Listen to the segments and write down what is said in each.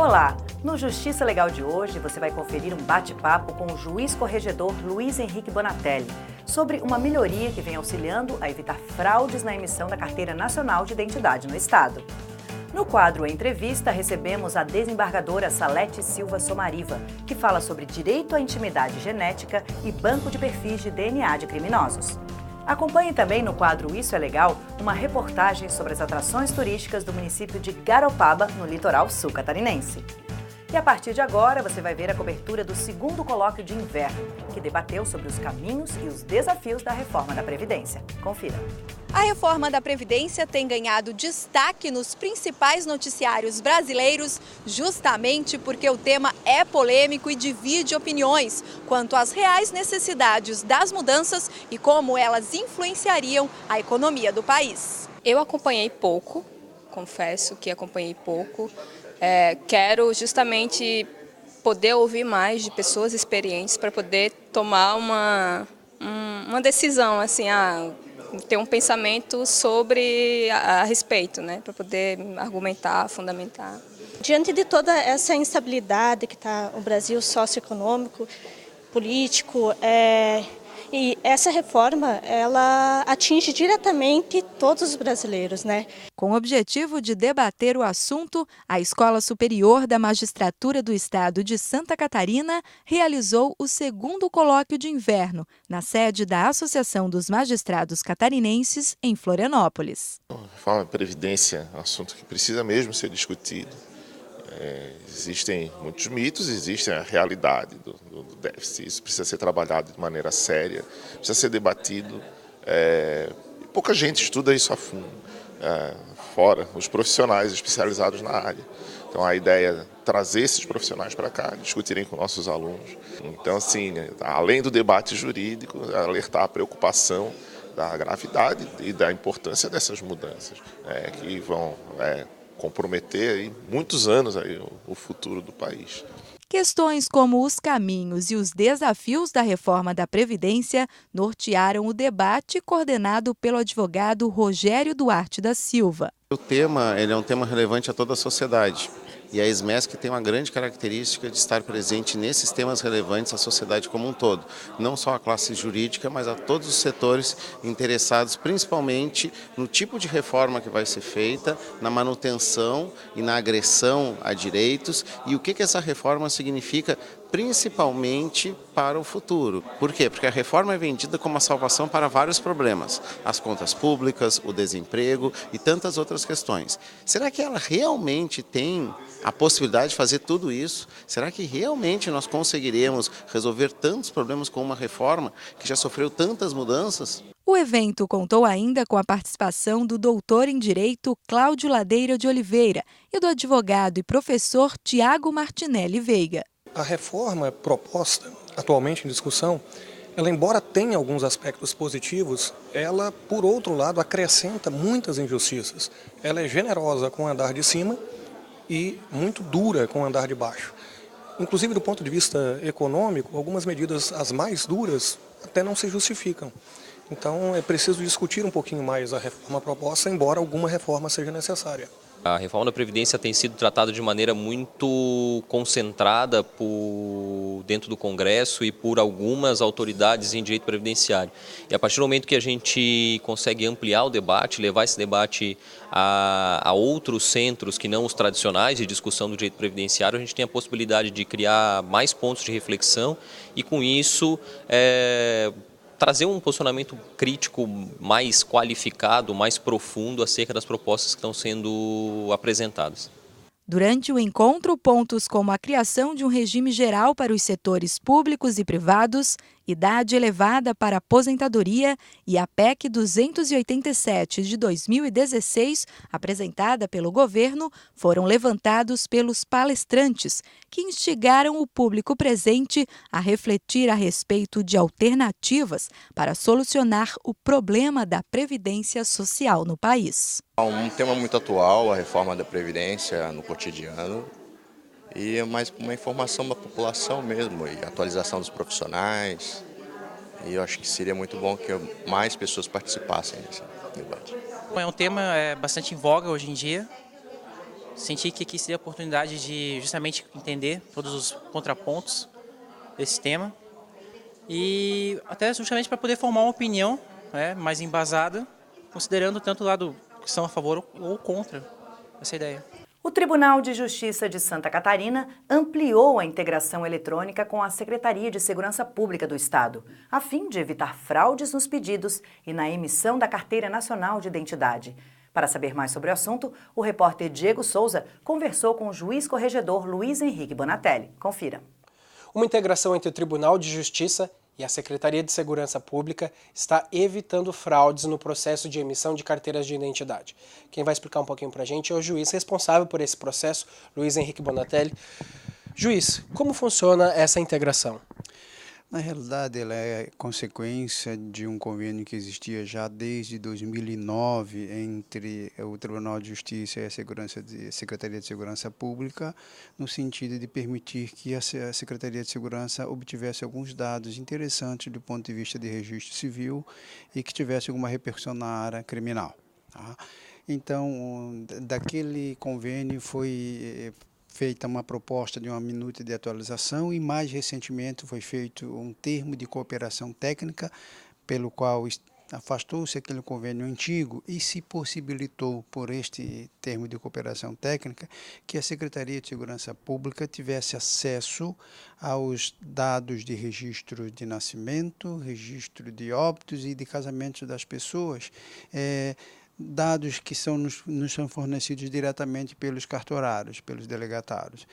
Olá! No Justiça Legal de hoje, você vai conferir um bate-papo com o juiz corregedor Luiz Henrique Bonatelli sobre uma melhoria que vem auxiliando a evitar fraudes na emissão da Carteira Nacional de Identidade no Estado. No quadro Entrevista, recebemos a desembargadora Salete Silva Somariva, que fala sobre direito à intimidade genética e banco de perfis de DNA de criminosos. Acompanhe também no quadro Isso é Legal uma reportagem sobre as atrações turísticas do município de Garopaba, no litoral sul catarinense. E a partir de agora você vai ver a cobertura do segundo colóquio de inverno, que debateu sobre os caminhos e os desafios da reforma da Previdência. Confira. A reforma da Previdência tem ganhado destaque nos principais noticiários brasileiros, justamente porque o tema é polêmico e divide opiniões quanto às reais necessidades das mudanças e como elas influenciariam a economia do país. Eu acompanhei pouco, confesso que acompanhei pouco. Quero justamente poder ouvir mais de pessoas experientes para poder tomar uma decisão, assim, ter um pensamento sobre a respeito, né, para poder argumentar, fundamentar. Diante de toda essa instabilidade que está o Brasil socioeconômico, político, e essa reforma, ela atinge diretamente todos os brasileiros, né? Com o objetivo de debater o assunto, a Escola Superior da Magistratura do Estado de Santa Catarina realizou o segundo colóquio de inverno, na sede da Associação dos Magistrados Catarinenses, em Florianópolis. A reforma da Previdência é um assunto que precisa mesmo ser discutido. Existem muitos mitos, existe a realidade do déficit, isso precisa ser trabalhado de maneira séria, precisa ser debatido, e pouca gente estuda isso a fundo, fora os profissionais especializados na área. Então a ideia é trazer esses profissionais para cá, discutirem com nossos alunos. Então, assim, além do debate jurídico, alertar a preocupação da gravidade e da importância dessas mudanças, que vão comprometer aí muitos anos aí o futuro do país. Questões como os caminhos e os desafios da reforma da Previdência nortearam o debate coordenado pelo advogado Rogério Duarte da Silva. O tema é um tema relevante a toda a sociedade. E a ESMESC tem uma grande característica de estar presente nesses temas relevantes à sociedade como um todo. Não só à classe jurídica, mas a todos os setores interessados, principalmente no tipo de reforma que vai ser feita, na manutenção e na agressão a direitos e o que essa reforma significa principalmente para o futuro. Por quê? Porque a reforma é vendida como a salvação para vários problemas. As contas públicas, o desemprego e tantas outras questões. Será que ela realmente tem a possibilidade de fazer tudo isso? Será que realmente nós conseguiremos resolver tantos problemas com uma reforma que já sofreu tantas mudanças? O evento contou ainda com a participação do doutor em Direito Cláudio Ladeira de Oliveira e do advogado e professor Tiago Martinelli Veiga. A reforma proposta, atualmente em discussão, ela, embora tenha alguns aspectos positivos, ela, por outro lado, acrescenta muitas injustiças. Ela é generosa com o andar de cima e muito dura com o andar de baixo. Inclusive, do ponto de vista econômico, algumas medidas, as mais duras, até não se justificam. Então, é preciso discutir um pouquinho mais a reforma proposta, embora alguma reforma seja necessária. A reforma da Previdência tem sido tratada de maneira muito concentrada dentro do Congresso e por algumas autoridades em direito previdenciário. E a partir do momento que a gente consegue ampliar o debate, levar esse debate a outros centros que não os tradicionais de discussão do direito previdenciário, a gente tem a possibilidade de criar mais pontos de reflexão e, com isso, trazer um posicionamento crítico mais qualificado, mais profundo acerca das propostas que estão sendo apresentadas. Durante o encontro, pontos como a criação de um regime geral para os setores públicos e privados, idade elevada para aposentadoria e a PEC 287 de 2016, apresentada pelo governo, foram levantados pelos palestrantes, que instigaram o público presente a refletir a respeito de alternativas para solucionar o problema da previdência social no país. Um tema muito atual, a reforma da Previdência no cotidiano, e é mais uma informação da população mesmo, e atualização dos profissionais, e eu acho que seria muito bom que mais pessoas participassem desse debate. É um tema bastante em voga hoje em dia, Senti que aqui seria a oportunidade de justamente entender todos os contrapontos desse tema e até justamente para poder formar uma opinião, né, mais embasada, considerando tanto o lado que são a favor ou contra essa ideia. O Tribunal de Justiça de Santa Catarina ampliou a integração eletrônica com a Secretaria de Segurança Pública do Estado, a fim de evitar fraudes nos pedidos e na emissão da Carteira Nacional de Identidade. Para saber mais sobre o assunto, o repórter Diego Souza conversou com o juiz corregedor Luiz Henrique Bonatelli. Confira. Uma integração entre o Tribunal de Justiça e a Secretaria de Segurança Pública está evitando fraudes no processo de emissão de carteiras de identidade. Quem vai explicar um pouquinho para a gente é o juiz responsável por esse processo, Luiz Henrique Bonatelli. Juiz, como funciona essa integração? Na realidade, ela é consequência de um convênio que existia já desde 2009 entre o Tribunal de Justiça e a Secretaria de Segurança Pública, no sentido de permitir que a Secretaria de Segurança obtivesse alguns dados interessantes do ponto de vista de registro civil e que tivesse alguma repercussão na área criminal. Tá? Então, daquele convênio foi feita uma proposta de uma minuta de atualização e, mais recentemente, foi feito um termo de cooperação técnica, pelo qual afastou-se aquele convênio antigo e se possibilitou, por este termo de cooperação técnica, que a Secretaria de Segurança Pública tivesse acesso aos dados de registro de nascimento, registro de óbitos e de casamentos das pessoas, dados que nos são fornecidos diretamente pelos cartorários, pelos delegatários.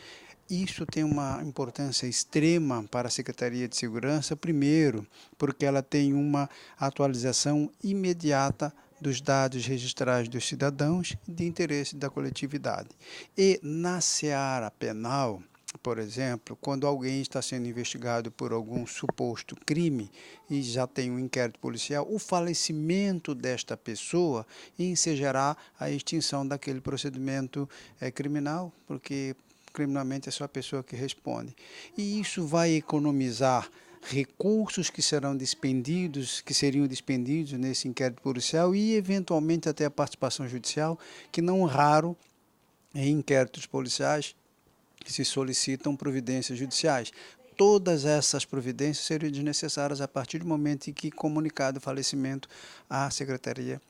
Isso tem uma importância extrema para a Secretaria de Segurança, primeiro, porque ela tem uma atualização imediata dos dados registrais dos cidadãos de interesse da coletividade. E na seara penal, por exemplo, quando alguém está sendo investigado por algum suposto crime e já tem um inquérito policial, o falecimento desta pessoa ensejará a extinção daquele procedimento criminal, porque criminalmente é só a pessoa que responde. E isso vai economizar recursos que seriam dispendidos nesse inquérito policial e, eventualmente, até a participação judicial, que não raro, em inquéritos policiais, se solicitam providências judiciais. Todas essas providências seriam desnecessárias a partir do momento em que comunicado o falecimento à Secretaria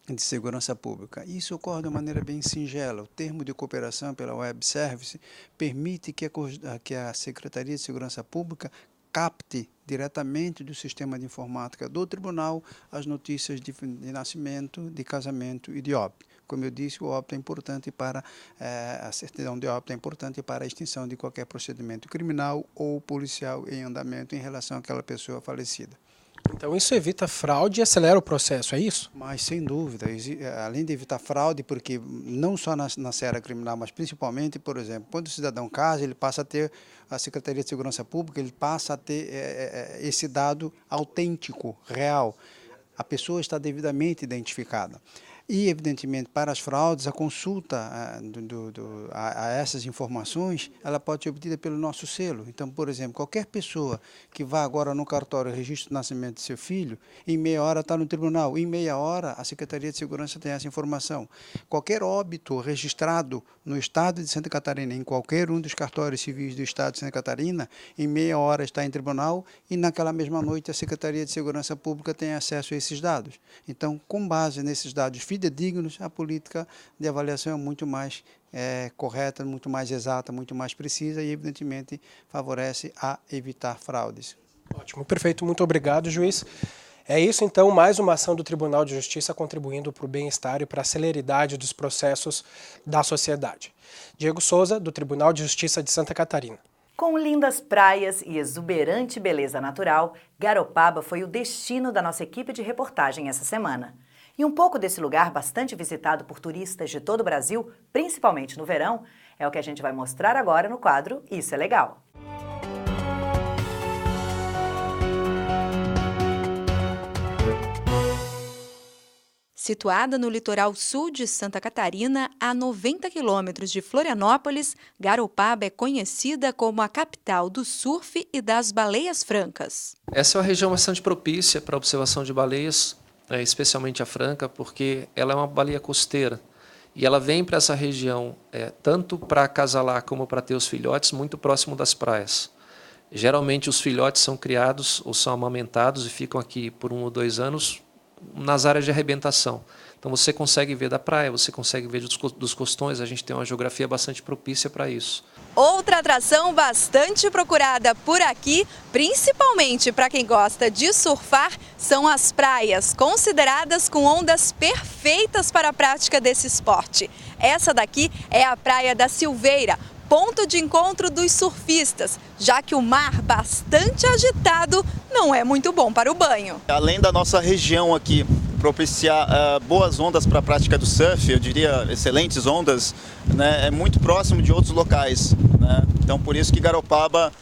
de Segurança Pública. Isso ocorre de maneira bem singela. O termo de cooperação pela Web Service permite que a Secretaria de Segurança Pública capte diretamente do sistema de informática do tribunal as notícias de nascimento, de casamento e de óbito. Como eu disse, o óbito é importante para a certidão de óbito é importante para a extinção de qualquer procedimento criminal ou policial em andamento em relação àquela pessoa falecida. Então isso evita fraude e acelera o processo, é isso? Mas sem dúvida, além de evitar fraude, porque não só na seara criminal, mas principalmente, por exemplo, quando o cidadão casa, ele passa a ter a Secretaria de Segurança Pública, ele passa a ter esse dado autêntico, real. A pessoa está devidamente identificada. E, evidentemente, para as fraudes, a consulta a essas informações, ela pode ser obtida pelo nosso selo. Então, por exemplo, qualquer pessoa que vá agora no cartório registro de nascimento de seu filho, em meia hora está no tribunal, em meia hora a Secretaria de Segurança tem essa informação. Qualquer óbito registrado no estado de Santa Catarina, em qualquer um dos cartórios civis do estado de Santa Catarina, em meia hora está em tribunal e naquela mesma noite a Secretaria de Segurança Pública tem acesso a esses dados. Então, com base nesses dados fidedignos, a política de avaliação é muito mais correta, muito mais exata, muito mais precisa e, evidentemente, favorece a evitar fraudes. Ótimo, perfeito. Muito obrigado, juiz. É isso, então, mais uma ação do Tribunal de Justiça contribuindo para o bem-estar e para a celeridade dos processos da sociedade. Diego Souza, do Tribunal de Justiça de Santa Catarina. Com lindas praias e exuberante beleza natural, Garopaba foi o destino da nossa equipe de reportagem essa semana. E um pouco desse lugar bastante visitado por turistas de todo o Brasil, principalmente no verão, é o que a gente vai mostrar agora no quadro Isso é Legal. Situada no litoral sul de Santa Catarina, a 90 quilômetros de Florianópolis, Garopaba é conhecida como a capital do surf e das baleias francas. Essa é uma região bastante propícia para a observação de baleias, especialmente a franca, porque ela é uma baleia costeira. E ela vem para essa região, tanto para acasalar como para ter os filhotes, muito próximo das praias. Geralmente os filhotes são criados ou são amamentados e ficam aqui por 1 ou 2 anos nas áreas de arrebentação. Então você consegue ver da praia, você consegue ver dos costões, a gente tem uma geografia bastante propícia para isso. Outra atração bastante procurada por aqui, principalmente para quem gosta de surfar, são as praias, consideradas com ondas perfeitas para a prática desse esporte. Essa daqui é a Praia da Silveira, ponto de encontro dos surfistas, já que o mar bastante agitado não é muito bom para o banho. Além da nossa região aqui propiciar boas ondas para a prática do surf, eu diria excelentes ondas, né, é muito próximo de outros locais, né? Então por isso que Garopaba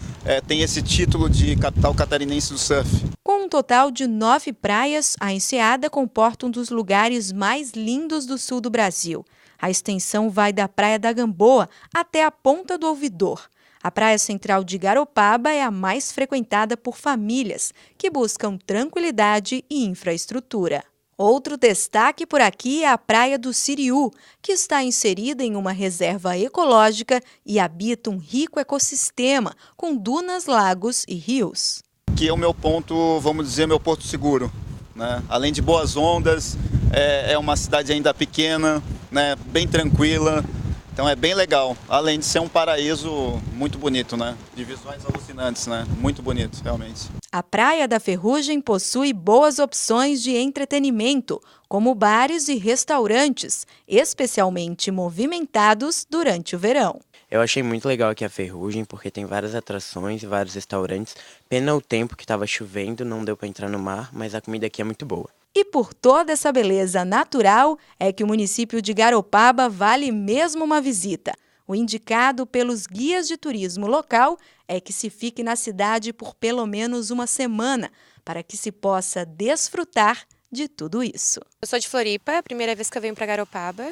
tem esse título de capital catarinense do surf. Com um total de 9 praias, a Enseada comporta um dos lugares mais lindos do sul do Brasil. A extensão vai da Praia da Gamboa até a Ponta do Ouvidor. A praia central de Garopaba é a mais frequentada por famílias que buscam tranquilidade e infraestrutura. Outro destaque por aqui é a Praia do Siriú, que está inserida em uma reserva ecológica e habita um rico ecossistema, com dunas, lagos e rios. Que é o meu ponto, vamos dizer, meu porto seguro, né? Além de boas ondas, é uma cidade ainda pequena, né? Bem tranquila. Então é bem legal, além de ser um paraíso muito bonito, né? De visões alucinantes, né? Muito bonito, realmente. A Praia da Ferrugem possui boas opções de entretenimento, como bares e restaurantes, especialmente movimentados durante o verão. Eu achei muito legal aqui a Ferrugem, porque tem várias atrações e vários restaurantes. Pena o tempo que estava chovendo, não deu para entrar no mar, mas a comida aqui é muito boa. E por toda essa beleza natural é que o município de Garopaba vale mesmo uma visita. O indicado pelos guias de turismo local é que se fique na cidade por pelo menos uma semana, para que se possa desfrutar de tudo isso. Eu sou de Floripa, é a primeira vez que eu venho para Garopaba.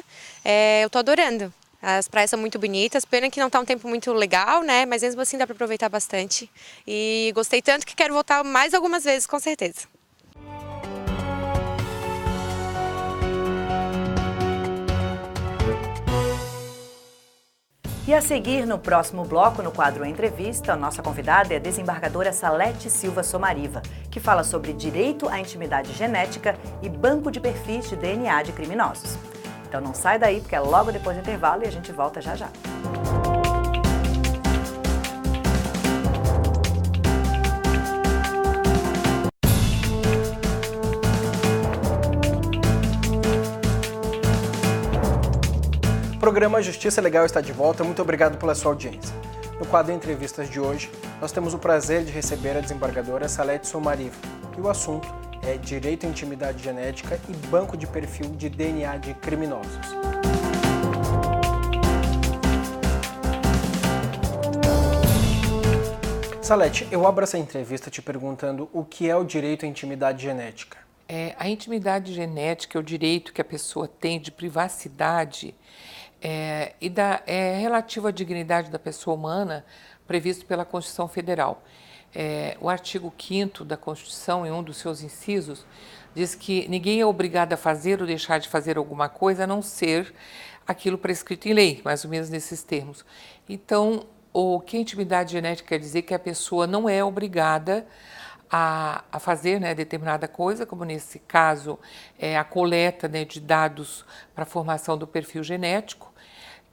Eu estou adorando. As praias são muito bonitas, pena que não está um tempo muito legal, né? Mas mesmo assim dá para aproveitar bastante. E gostei tanto que quero voltar mais algumas vezes, com certeza. E a seguir, no próximo bloco, no quadro Entrevista, a nossa convidada é a desembargadora Salete Silva Somariva, que fala sobre direito à intimidade genética e banco de perfis de DNA de criminosos. Então não sai daí, porque é logo depois do intervalo e a gente volta já já. O programa Justiça Legal está de volta. Muito obrigado pela sua audiência. No quadro Entrevistas de hoje, nós temos o prazer de receber a desembargadora Salete Somariva, e o assunto é direito à intimidade genética e banco de perfil de DNA de criminosos. Salete, eu abro essa entrevista te perguntando o que é o direito à intimidade genética. A intimidade genética é o direito que a pessoa tem de privacidade relativo à dignidade da pessoa humana, previsto pela Constituição Federal. O artigo 5º da Constituição, em um dos seus incisos, diz que ninguém é obrigado a fazer ou deixar de fazer alguma coisa a não ser aquilo prescrito em lei, mais ou menos nesses termos. Então, o que a intimidade genética quer dizer que a pessoa não é obrigada a fazer, né, determinada coisa, como nesse caso a coleta, né, de dados para a formação do perfil genético,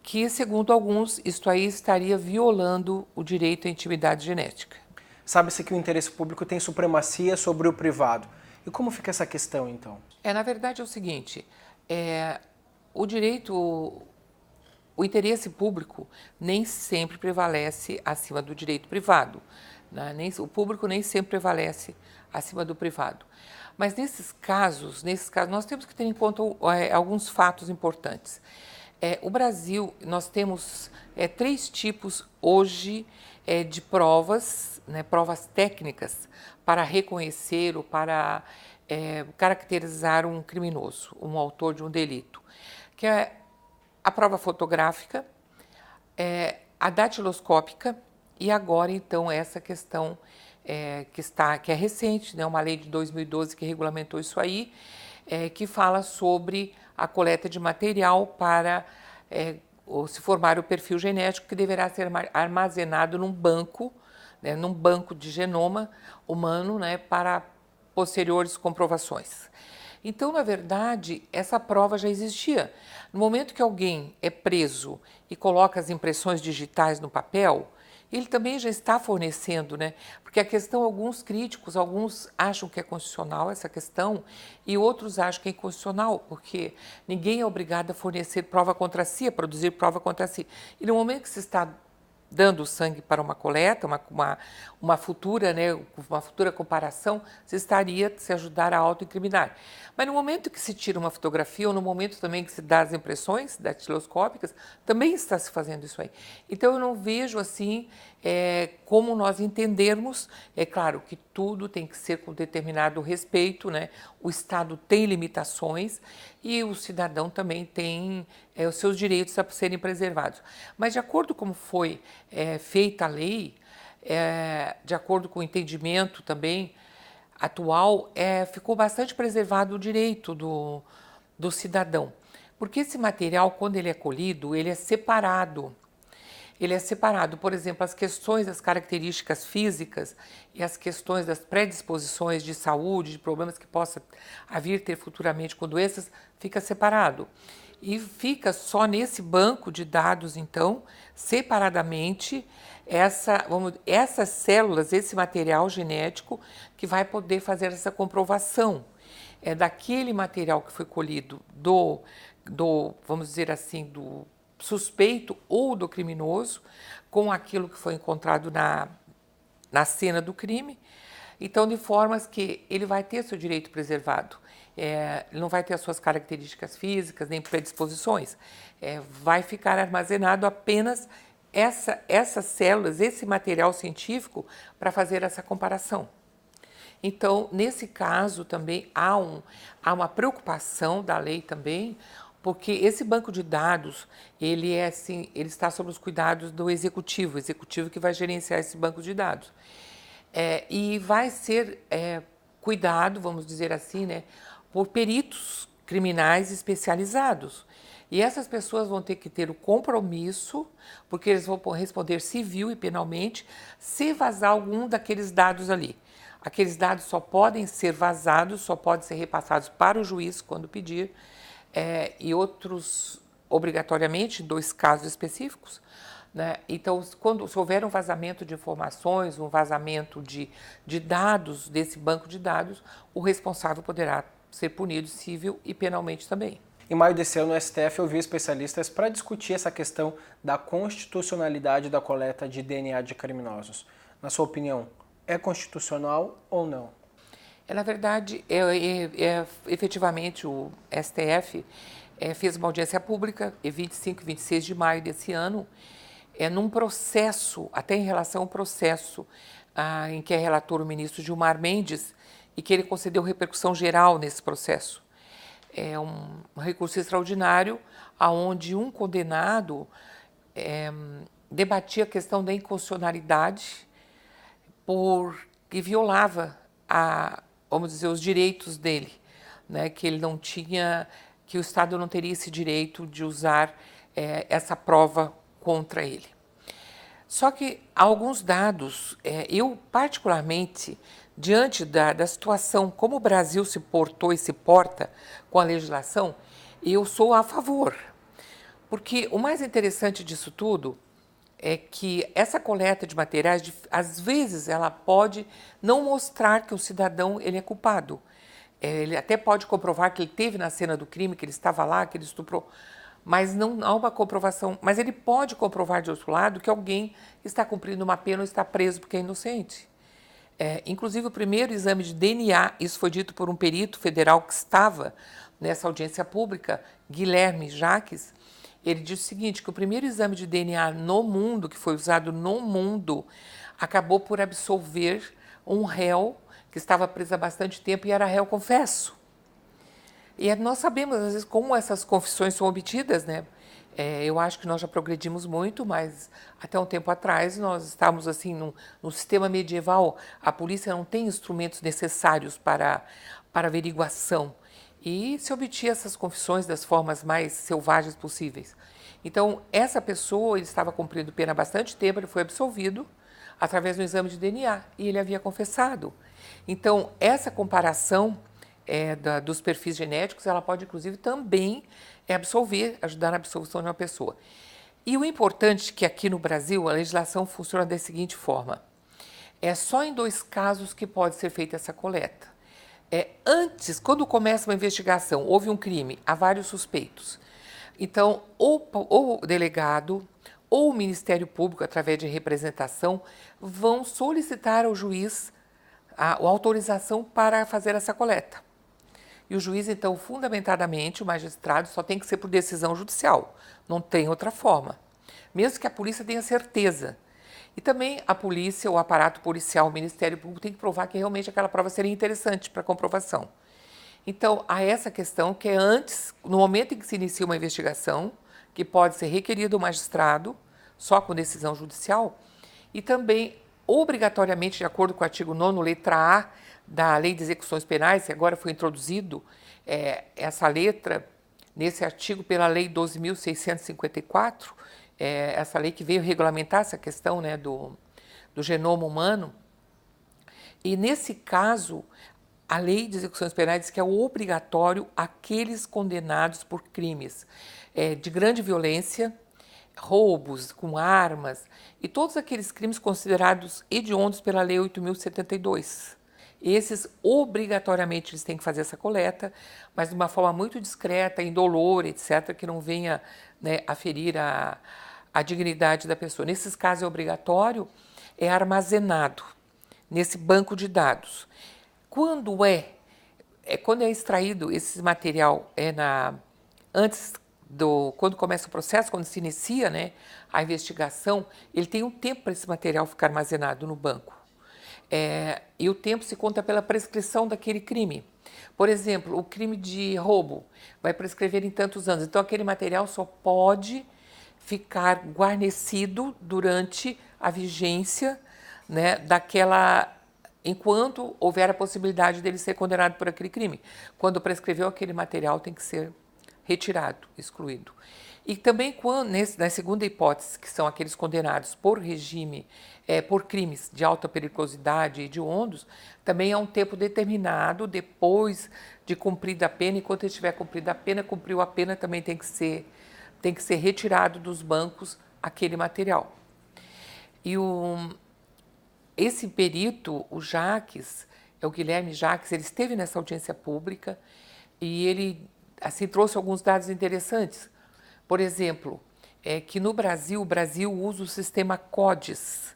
que, segundo alguns, isto aí estaria violando o direito à intimidade genética. Sabe-se que o interesse público tem supremacia sobre o privado. E como fica essa questão, então? Na verdade, é o seguinte, o interesse público nem sempre prevalece acima do direito privado. O público nem sempre prevalece acima do privado. Mas nesses casos, nós temos que ter em conta alguns fatos importantes. O Brasil, nós temos 3 tipos hoje de provas, né, provas técnicas para reconhecer ou para caracterizar um criminoso, um autor de um delito, que é a prova fotográfica, a datiloscópica e agora, então, essa questão que é recente, né, uma lei de 2012 que regulamentou isso aí, que fala sobre a coleta de material para se formar o perfil genético que deverá ser armazenado num banco de genoma humano, né, para posteriores comprovações. Então, na verdade, essa prova já existia. No momento que alguém é preso e coloca as impressões digitais no papel, ele também já está fornecendo, né? Porque a questão, alguns acham que é constitucional essa questão e outros acham que é inconstitucional, porque ninguém é obrigado a fornecer prova contra si, a produzir prova contra si. E no momento que se está dando sangue para uma coleta, uma futura comparação, se estaria se ajudar a autoincriminar. Mas no momento que se tira uma fotografia ou no momento também que se dá as impressões datiloscópicas, também está se fazendo isso aí. Então eu não vejo assim como nós entendermos. É claro que tudo tem que ser com determinado respeito, né? O Estado tem limitações e o cidadão também tem os seus direitos a serem preservados. Mas de acordo com como foi feita a lei, de acordo com o entendimento também atual, ficou bastante preservado o direito do cidadão. Porque esse material, quando ele é colhido, ele é separado. Ele é separado, por exemplo, as questões das características físicas e as questões das predisposições de saúde, de problemas que possa vir ter futuramente com doenças, fica separado. E fica só nesse banco de dados, então, separadamente, essas células, esse material genético que vai poder fazer essa comprovação. É daquele material que foi colhido vamos dizer assim, do suspeito ou do criminoso, com aquilo que foi encontrado na cena do crime. Então, de formas que ele vai ter seu direito preservado. Ele não vai ter as suas características físicas nem predisposições. Vai ficar armazenado apenas essas células, esse material científico, para fazer essa comparação. Então, nesse caso também há uma preocupação da lei também, porque esse banco de dados, ele está sob os cuidados do executivo que vai gerenciar esse banco de dados. E vai ser cuidado, vamos dizer assim, né, por peritos criminais especializados. E essas pessoas vão ter que ter o compromisso, porque eles vão responder civil e penalmente, se vazar algum daqueles dados ali. Aqueles dados só podem ser vazados, só podem ser repassados para o juiz quando pedir, e outros obrigatoriamente, em 2 casos específicos, né? Então, se houver um vazamento de informações, um vazamento de dados desse banco de dados, o responsável poderá ser punido civil e penalmente também. Em maio desse ano, o STF ouviu especialistas para discutir essa questão da constitucionalidade da coleta de DNA de criminosos. Na sua opinião, é constitucional ou não? Na verdade, efetivamente o STF fez uma audiência pública em 25 e 26 de maio desse ano, num processo, até em relação ao processo em que é relator o ministro Gilmar Mendes, e que ele concedeu repercussão geral nesse processo. É um recurso extraordinário, onde um condenado debatia a questão da inconstitucionalidade porque violava vamos dizer, os direitos dele, né? Que ele não tinha, que o Estado não teria esse direito de usar essa prova contra ele. Só que alguns dados, eu particularmente, diante da situação, como o Brasil se portou e se porta com a legislação, eu sou a favor. Porque o mais interessante disso tudo é que essa coleta de materiais, às vezes, ela pode não mostrar que o cidadão ele é culpado. Ele até pode comprovar que ele esteve na cena do crime, que ele estava lá, que ele estuprou, mas não há uma comprovação. Mas ele pode comprovar, de outro lado, que alguém está cumprindo uma pena ou está preso porque é inocente. Inclusive, o primeiro exame de DNA, isso foi dito por um perito federal que estava nessa audiência pública, Guilherme Jaques, ele disse o seguinte, que o primeiro exame de DNA no mundo, que foi usado no mundo, acabou por absolver um réu que estava preso há bastante tempo e era réu confesso. E nós sabemos, às vezes, como essas confissões são obtidas, né? Eu acho que nós já progredimos muito, mas até um tempo atrás nós estávamos assim num sistema medieval, a polícia não tem instrumentos necessários para averiguação. e se obtinha essas confissões das formas mais selvagens possíveis. Então, essa pessoa, ele estava cumprindo pena há bastante tempo, ele foi absolvido através do exame de DNA e ele havia confessado. Então, essa comparação dos perfis genéticos, ela pode, inclusive, também ajudar na absolvição de uma pessoa. E o importante é que aqui no Brasil a legislação funciona da seguinte forma. É só em 2 casos que pode ser feita essa coleta. Antes, quando começa uma investigação, houve um crime, há vários suspeitos. Então, ou o delegado ou o Ministério Público, através de representação, vão solicitar ao juiz a autorização para fazer essa coleta. E o juiz, então, fundamentadamente, o magistrado, só tem que ser por decisão judicial, não tem outra forma. Mesmo que a polícia tenha certeza. E também a polícia, o aparato policial, o Ministério Público tem que provar que realmente aquela prova seria interessante para comprovação. Então, há essa questão que é antes, no momento em que se inicia uma investigação, que pode ser requerido o magistrado, só com decisão judicial, e também, obrigatoriamente, de acordo com o artigo 9º, letra A, da Lei de Execuções Penais, que agora foi introduzido essa letra nesse artigo pela Lei 12.654, essa lei que veio regulamentar essa questão, né, do genoma humano. E, nesse caso, a Lei de Execuções Penais diz que é obrigatório aqueles condenados por crimes de grande violência, roubos com armas e todos aqueles crimes considerados hediondos pela Lei 8.072. Esses, obrigatoriamente, eles têm que fazer essa coleta, mas de uma forma muito discreta, indolor, etc., que não venha, né, a ferir a dignidade da pessoa. Nesses casos é obrigatório, é armazenado nesse banco de dados. Quando quando é extraído esse material, quando começa o processo, quando se inicia, né, a investigação, ele tem um tempo para esse material ficar armazenado no banco. E o tempo se conta pela prescrição daquele crime. Por exemplo, o crime de roubo vai prescrever em tantos anos. Então, aquele material só pode ficar guarnecido durante a vigência, né, enquanto houver a possibilidade dele ser condenado por aquele crime. Quando prescreveu, aquele material tem que ser retirado, excluído. E também, na segunda hipótese, que são aqueles condenados por regime, por crimes de alta periculosidade e hediondos, também há um tempo determinado, depois de cumprida a pena, enquanto ele estiver cumprida a pena, cumpriu a pena, também tem que ser retirado dos bancos aquele material. E esse perito, o Jacques, o Guilherme Jacques, ele esteve nessa audiência pública e ele assim, trouxe alguns dados interessantes. Por exemplo, que no Brasil, o Brasil usa o sistema CODES.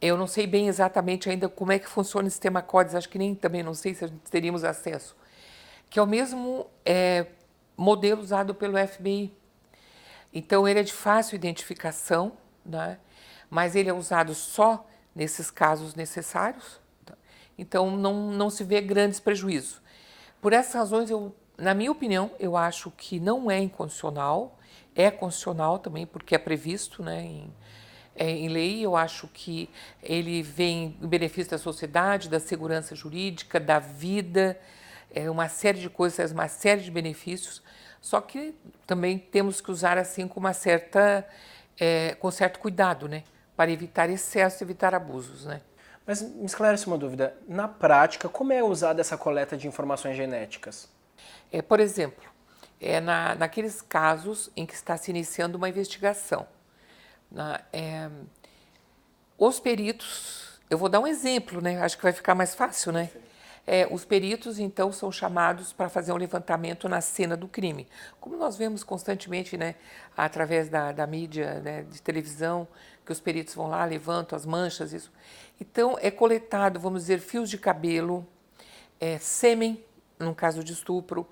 Eu não sei bem exatamente ainda como é que funciona o sistema CODES, acho que também não sei se teríamos acesso, que é o mesmo modelo usado pelo FBI. Então, ele é de fácil identificação, né? Mas ele é usado só nesses casos necessários. Então, não se vê grandes prejuízos. Por essas razões, na minha opinião, eu acho que não é inconstitucional, é constitucional também, porque é previsto, né, em lei. Eu acho que ele vem em benefício da sociedade, da segurança jurídica, da vida, uma série de coisas, uma série de benefícios, só que também temos que usar assim com com certo cuidado, né, para evitar excesso e evitar abusos, né. Mas me esclarece uma dúvida, na prática, como é usada essa coleta de informações genéticas? Por exemplo, naqueles casos em que está se iniciando uma investigação, os peritos, eu vou dar um exemplo, né? Acho que vai ficar mais fácil, né? Os peritos, então, são chamados para fazer um levantamento na cena do crime. Como nós vemos constantemente, né, através da mídia, né, de televisão, que os peritos vão lá, levantam as manchas, isso. Então, é coletado, vamos dizer, fios de cabelo, sêmen, no caso de estupro,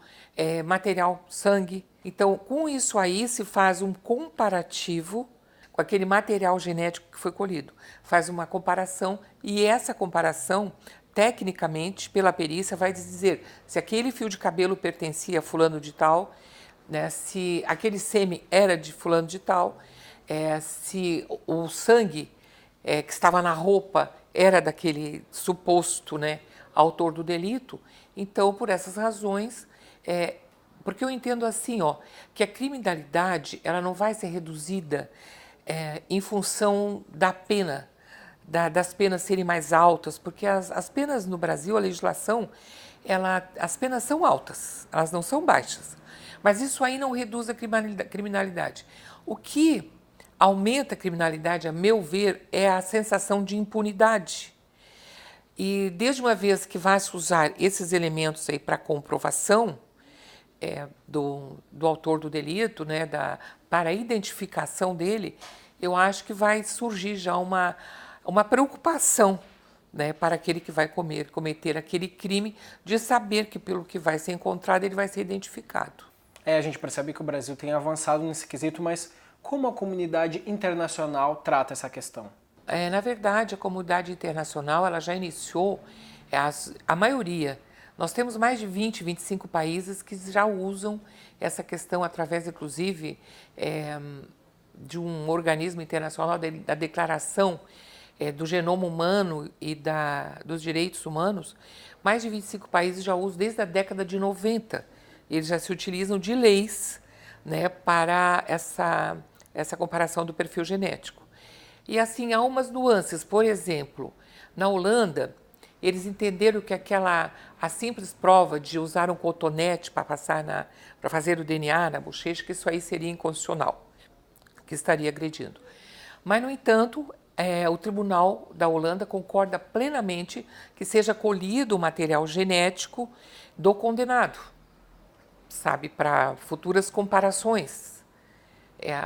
material, sangue. Então, com isso aí, se faz um comparativo com aquele material genético que foi colhido. Faz uma comparação e essa comparação, tecnicamente, pela perícia, vai dizer se aquele fio de cabelo pertencia a fulano de tal, né, se aquele sêmen era de fulano de tal, se o sangue que estava na roupa era daquele suposto, né, autor do delito. Então, por essas razões, Porque eu entendo assim, que a criminalidade ela não vai ser reduzida em função da pena, das penas serem mais altas, porque as penas no Brasil, a legislação, as penas são altas, elas não são baixas. Mas isso aí não reduz a criminalidade. O que aumenta a criminalidade, a meu ver, é a sensação de impunidade. E desde uma vez que vai se usar esses elementos aí para comprovação do autor do delito, né, para a identificação dele, eu acho que vai surgir já uma preocupação, né, para aquele que vai cometer aquele crime, de saber que pelo que vai ser encontrado ele vai ser identificado. A gente percebe que o Brasil tem avançado nesse quesito, mas como a comunidade internacional trata essa questão? Na verdade, a comunidade internacional ela já iniciou, a maioria. Nós temos mais de 20, 25 países que já usam essa questão através, inclusive, de um organismo internacional, da Declaração do Genoma Humano e dos Direitos Humanos. Mais de 25 países já usam desde a década de 90. Eles já se utilizam de leis, né, para essa comparação do perfil genético. E assim, há umas nuances. Por exemplo, na Holanda, eles entenderam que a simples prova de usar um cotonete para fazer o DNA na bochecha, que isso aí seria inconstitucional, que estaria agredindo. Mas, no entanto, o Tribunal da Holanda concorda plenamente que seja colhido o material genético do condenado, sabe, para futuras comparações.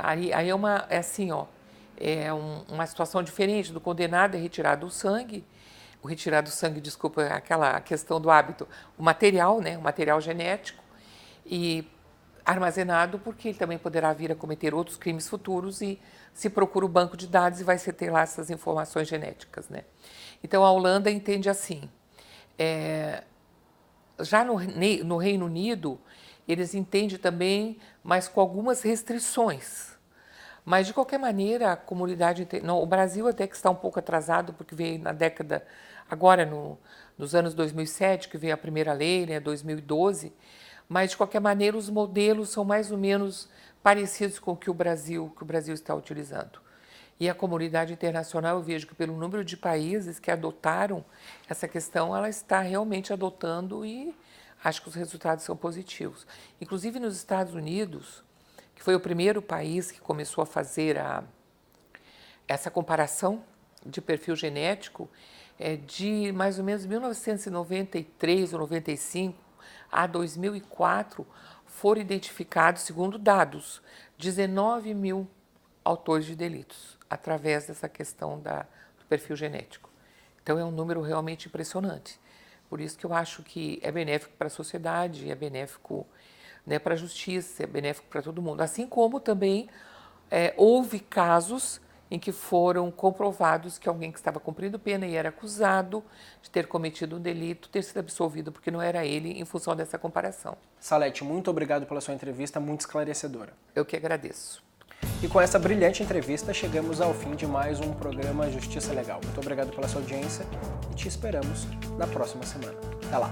Aí é uma situação diferente. Do condenado é retirado o sangue, desculpa, aquela questão do hábito, o material, né, o material genético, e armazenado, porque ele também poderá vir a cometer outros crimes futuros e se procura o banco de dados e vai se ter lá essas informações genéticas, né? Então a Holanda entende assim. Já no Reino Unido, eles entendem também, mas com algumas restrições. Mas, de qualquer maneira, a comunidade... o Brasil até que está um pouco atrasado, porque veio na década... Agora, nos anos 2007, que veio a primeira lei, né, 2012, mas, de qualquer maneira, os modelos são mais ou menos parecidos com o que o Brasil está utilizando. E a comunidade internacional, eu vejo que pelo número de países que adotaram essa questão, ela está realmente adotando e acho que os resultados são positivos. Inclusive, nos Estados Unidos, que foi o primeiro país que começou a fazer essa comparação de perfil genético, de mais ou menos 1993 ou 95 a 2004, foram identificados, segundo dados, 19 mil autores de delitos, através dessa questão do perfil genético. Então, é um número realmente impressionante. Por isso que eu acho que é benéfico para a sociedade, é benéfico, né, para a justiça, é benéfico para todo mundo. Assim como também houve casos em que foram comprovados que alguém que estava cumprindo pena e era acusado de ter cometido um delito, ter sido absolvido porque não era ele, em função dessa comparação. Salete, muito obrigado pela sua entrevista, muito esclarecedora. Eu que agradeço. E com essa brilhante entrevista, chegamos ao fim de mais um programa Justiça Legal. Muito obrigado pela sua audiência e te esperamos na próxima semana. Até lá!